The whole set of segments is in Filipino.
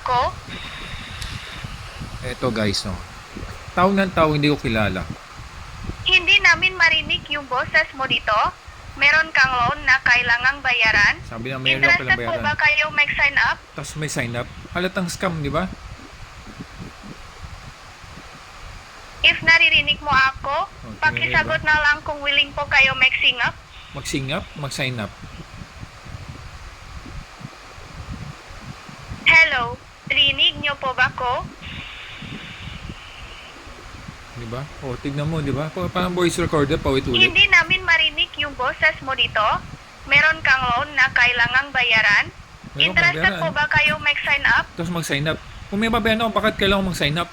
ako? Eto guys, no. Tao ng tao hindi ko kilala. Hindi namin marinig yung boses mo dito. Meron kang loan na kailangang bayaran. Sabi na mayroon lang Interested palang po bayaran. ba kayo mag-sign up? Tapos may sign up. Halatang scam, di ba? If naririnig mo ako, Okay, pakisagot na lang kung willing po kayo mag-sign up. Mag-sign up, mag-sign up. Hello, rinig niyo po ba ko? Di ba? O, tignan mo, di ba? Parang voice recorder, paulit-ulit. Hindi namin marinig yung boses mo dito. Meron kang loan na kailangang bayaran. Meron kang Interested bayaran. po ba kayo mag-sign up? Tapos mag-sign up. Kung may babayaran ako, bakit kailangan ko mag-sign up?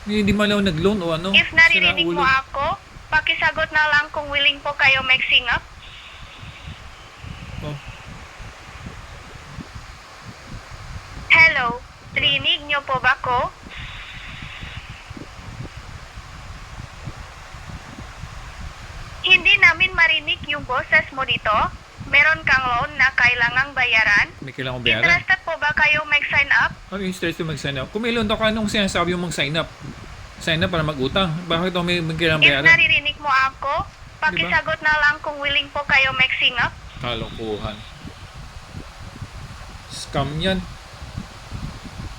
Hindi man lang nag-loan o ano? If naririnig Sira mo ulo. ako, pakisagot na lang kung willing po kayo mag-sign up. Oh, Hello, rinig niyo po ba ko? Hindi namin marinig yung boses mo dito. Meron kang loan na kailangang bayaran. may kailangan kong bayaran. Interested po ba kayo mag-sign up? Ano yung stress to mag-sign up? Kung may loan ako, anong sinasabi yung mag-sign up? Sign up para mag-utang. Bakit ako may kailangan If bayaran? naririnig mo ako, pakisagot na lang kung willing po kayo mag-sign up. Kalokohan. Scam yan.